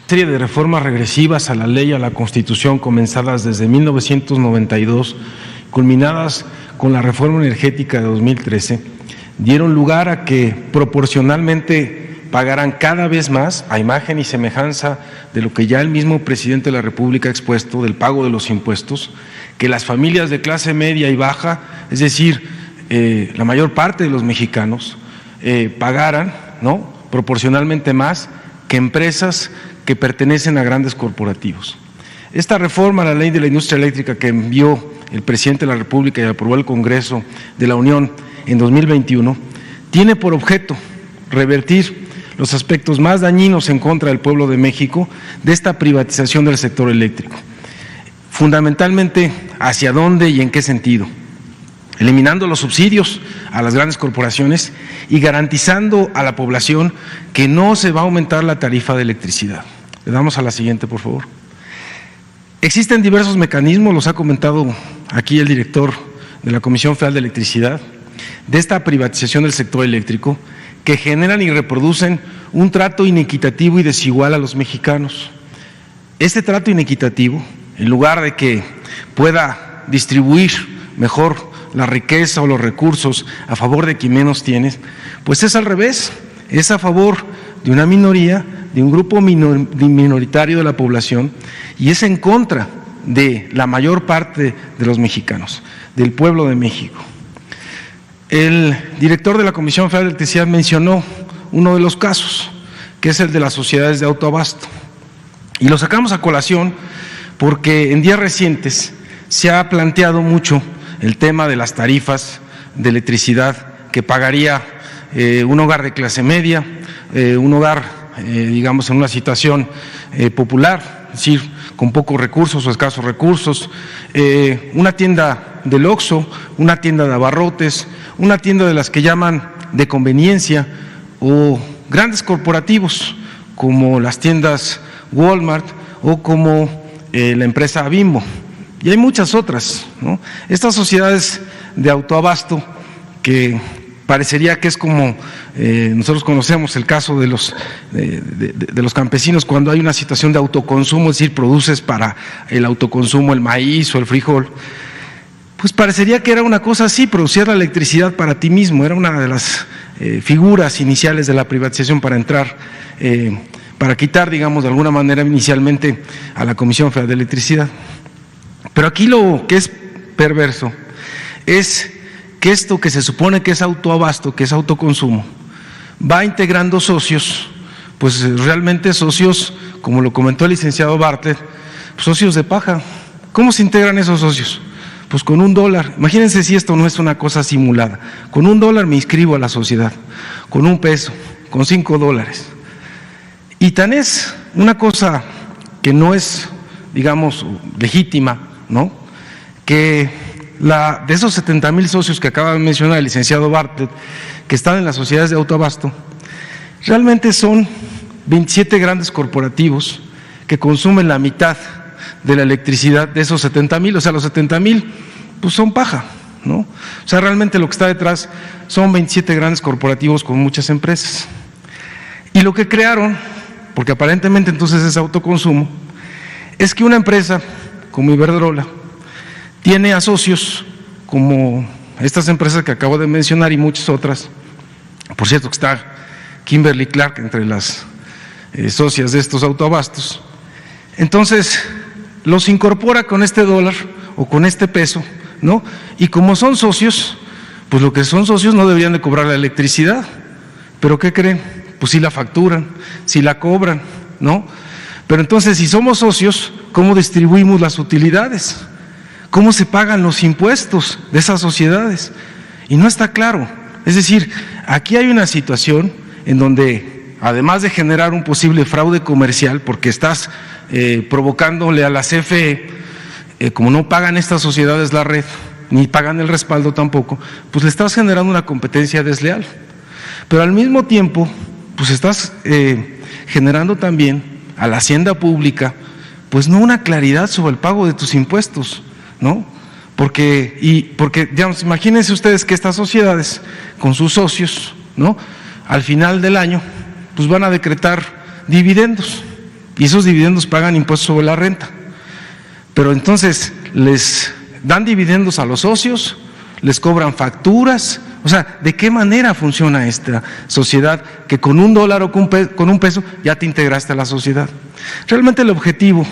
serie de reformas regresivas a la ley y a la Constitución comenzadas desde 1992, culminadas con la reforma energética de 2013, dieron lugar a que proporcionalmente pagaran cada vez más, a imagen y semejanza de lo que ya el mismo presidente de la República ha expuesto del pago de los impuestos, que las familias de clase media y baja, es decir, la mayor parte de los mexicanos, pagaran, ¿no?, proporcionalmente más que empresas que pertenecen a grandes corporativos. Esta reforma a la ley de la industria eléctrica que envió el presidente de la República y aprobó el Congreso de la Unión en 2021 tiene por objeto revertir los aspectos más dañinos en contra del pueblo de México de esta privatización del sector eléctrico. Fundamentalmente, ¿hacia dónde y en qué sentido? Eliminando los subsidios a las grandes corporaciones y garantizando a la población que no se va a aumentar la tarifa de electricidad. Le damos a la siguiente, por favor. Existen diversos mecanismos, los ha comentado aquí el director de la Comisión Federal de Electricidad, de esta privatización del sector eléctrico, que generan y reproducen un trato inequitativo y desigual a los mexicanos. Este trato inequitativo, en lugar de que pueda distribuir mejor la riqueza o los recursos a favor de quien menos tiene, pues es al revés, es a favor de una minoría, de un grupo minoritario de la población, y es en contra de la mayor parte de los mexicanos, del pueblo de México. El director de la Comisión Federal de Electricidad mencionó uno de los casos, que es el de las sociedades de autoabasto, y lo sacamos a colación porque en días recientes se ha planteado mucho el tema de las tarifas de electricidad que pagaría un hogar de clase media, un hogar, digamos, en una situación popular, es decir, con pocos recursos o escasos recursos, una tienda del Oxxo, una tienda de abarrotes, una tienda de las que llaman de conveniencia, o grandes corporativos como las tiendas Walmart o como la empresa Bimbo. Y hay muchas otras, ¿no? Estas sociedades de autoabasto que parecería que es como nosotros conocemos el caso de los campesinos cuando hay una situación de autoconsumo, es decir, produces para el autoconsumo el maíz o el frijol, pues parecería que era una cosa así, producir la electricidad para ti mismo, era una de las figuras iniciales de la privatización para entrar, para quitar, digamos, de alguna manera inicialmente a la Comisión Federal de Electricidad. Pero aquí lo que es perverso es que esto que se supone que es autoabasto, que es autoconsumo, va integrando socios, pues realmente socios, como lo comentó el licenciado Bartlett, socios de paja. ¿Cómo se integran esos socios? Pues con $1. Imagínense si esto no es una cosa simulada. Con $1 me inscribo a la sociedad, con $1, con $5. Y tan es una cosa que no es, digamos, legítima, ¿no?, que de esos 70,000 socios que acaba de mencionar el licenciado Bartlett, que están en las sociedades de autoabasto, realmente son 27 grandes corporativos que consumen la mitad de la electricidad de esos 70,000, o sea, los 70,000 pues son paja, ¿no? O sea, realmente lo que está detrás son 27 grandes corporativos con muchas empresas. Y lo que crearon, porque aparentemente entonces es autoconsumo, es que una empresa como Iberdrola tiene a socios como estas empresas que acabo de mencionar y muchas otras. Por cierto que está Kimberly Clark entre las socias de estos autoabastos. Entonces los incorpora con este $1 o con este peso, ¿no? Y como son socios, pues lo que son socios no deberían de cobrar la electricidad, pero ¿qué creen? Pues sí la facturan, sí la cobran, ¿no? Pero entonces, si somos socios, ¿cómo distribuimos las utilidades? ¿Cómo se pagan los impuestos de esas sociedades? Y no está claro. Es decir, aquí hay una situación en donde, además de generar un posible fraude comercial, porque estás provocándole a la CFE, como no pagan estas sociedades la red, ni pagan el respaldo tampoco, pues le estás generando una competencia desleal. Pero al mismo tiempo, pues estás generando también a la hacienda pública, pues no una claridad sobre el pago de tus impuestos, ¿no? Porque, digamos, imagínense ustedes que estas sociedades, con sus socios, ¿no?, al final del año, pues van a decretar dividendos, y esos dividendos pagan impuestos sobre la renta. Pero entonces les dan dividendos a los socios, les cobran facturas. O sea, ¿de qué manera funciona esta sociedad que con $1 o con un peso ya te integraste a la sociedad? Realmente el objetivo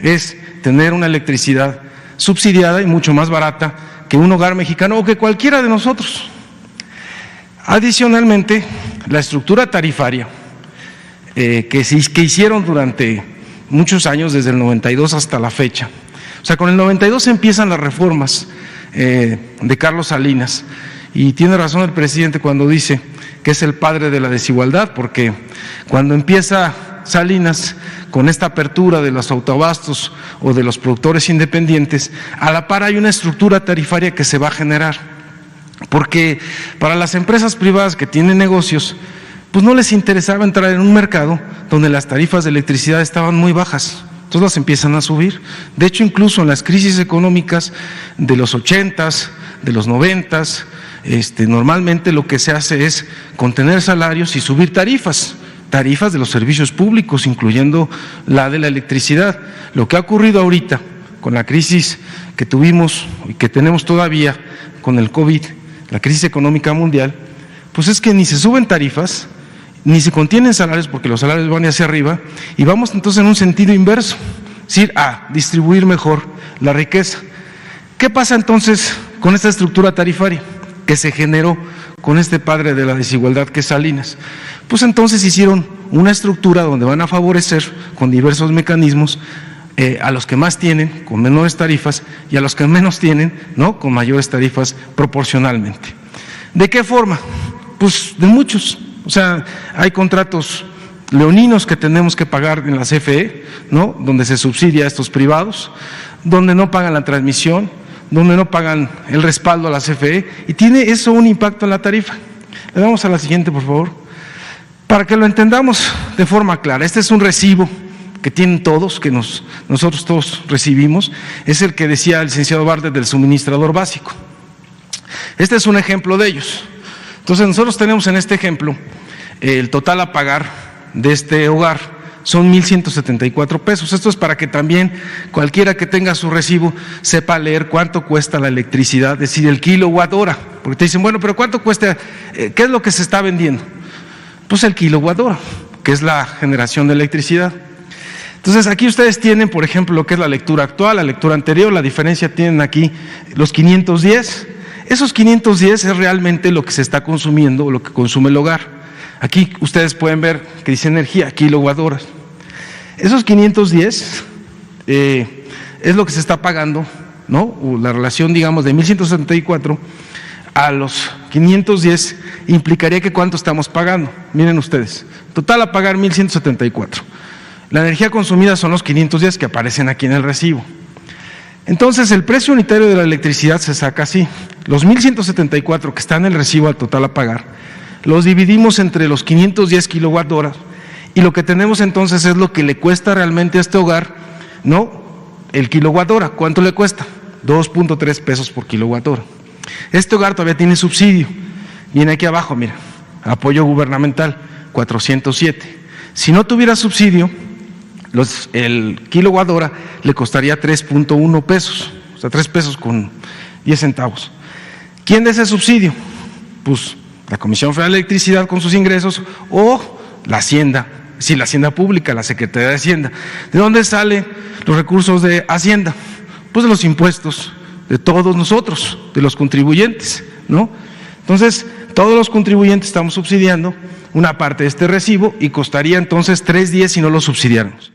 es tener una electricidad subsidiada y mucho más barata que un hogar mexicano o que cualquiera de nosotros. Adicionalmente, la estructura tarifaria que hicieron durante muchos años, desde el 92 hasta la fecha. O sea, con el 92 empiezan las reformas de Carlos Salinas, y tiene razón el presidente cuando dice que es el padre de la desigualdad, porque cuando empieza Salinas con esta apertura de los autoabastos o de los productores independientes, a la par hay una estructura tarifaria que se va a generar, porque para las empresas privadas que tienen negocios, pues no les interesaba entrar en un mercado donde las tarifas de electricidad estaban muy bajas, entonces las empiezan a subir. De hecho, incluso en las crisis económicas de los 80s, de los 90s, normalmente lo que se hace es contener salarios y subir tarifas de los servicios públicos, incluyendo la de la electricidad. Lo que ha ocurrido ahorita con la crisis que tuvimos y que tenemos todavía con el COVID, la crisis económica mundial, pues es que ni se suben tarifas, ni se contienen salarios, porque los salarios van hacia arriba, y vamos entonces en un sentido inverso, es decir, a distribuir mejor la riqueza. ¿Qué pasa entonces con esta estructura tarifaria que se generó con este padre de la desigualdad que es Salinas? Pues entonces hicieron una estructura donde van a favorecer con diversos mecanismos a los que más tienen con menores tarifas y a los que menos tienen, ¿no?, con mayores tarifas proporcionalmente. ¿De qué forma? Pues de muchos. O sea, hay contratos leoninos que tenemos que pagar en la CFE, ¿no?, donde se subsidia a estos privados, donde no pagan la transmisión, donde no pagan el respaldo a la CFE, y tiene eso un impacto en la tarifa. Le damos a la siguiente, por favor, para que lo entendamos de forma clara. Este es un recibo que tienen todos, que nosotros todos recibimos, es el que decía el licenciado Bartlett del suministrador básico. Este es un ejemplo de ellos. Entonces nosotros tenemos en este ejemplo el total a pagar de este hogar son 1,174 pesos. Esto es para que también cualquiera que tenga su recibo sepa leer cuánto cuesta la electricidad, es decir, el kilowatt hora. Porque te dicen, bueno, pero ¿cuánto cuesta? ¿Qué es lo que se está vendiendo? Pues el kilowatt hora, que es la generación de electricidad. Entonces aquí ustedes tienen, por ejemplo, lo que es la lectura actual, la lectura anterior. La diferencia tienen aquí los 510. Esos 510 es realmente lo que se está consumiendo o lo que consume el hogar. Aquí ustedes pueden ver que dice energía, kilowatt horas. Esos 510 es lo que se está pagando, ¿no? O la relación, digamos, de 1,174 a los 510 implicaría que ¿cuánto estamos pagando? Miren ustedes, total a pagar 1,174. La energía consumida son los 510 que aparecen aquí en el recibo. Entonces, el precio unitario de la electricidad se saca así. Los 1,174 que están en el recibo al total a pagar, los dividimos entre los 510 kilowatt horas, y lo que tenemos entonces es lo que le cuesta realmente a este hogar, ¿no?, el kilowatt hora. ¿Cuánto le cuesta? 2.3 pesos por kilowatt hora. Este hogar todavía tiene subsidio. Viene aquí abajo, mira, apoyo gubernamental, 407. Si no tuviera subsidio, el kilowatt hora le costaría 3.1 pesos, o sea, 3 pesos con 10 centavos. ¿Quién da ese subsidio? Pues la Comisión Federal de Electricidad con sus ingresos o la Hacienda, sí, la Hacienda Pública, la Secretaría de Hacienda. ¿De dónde salen los recursos de Hacienda? Pues de los impuestos de todos nosotros, de los contribuyentes, ¿no? Entonces, todos los contribuyentes estamos subsidiando una parte de este recibo y costaría entonces 3.10 si no lo subsidiáramos.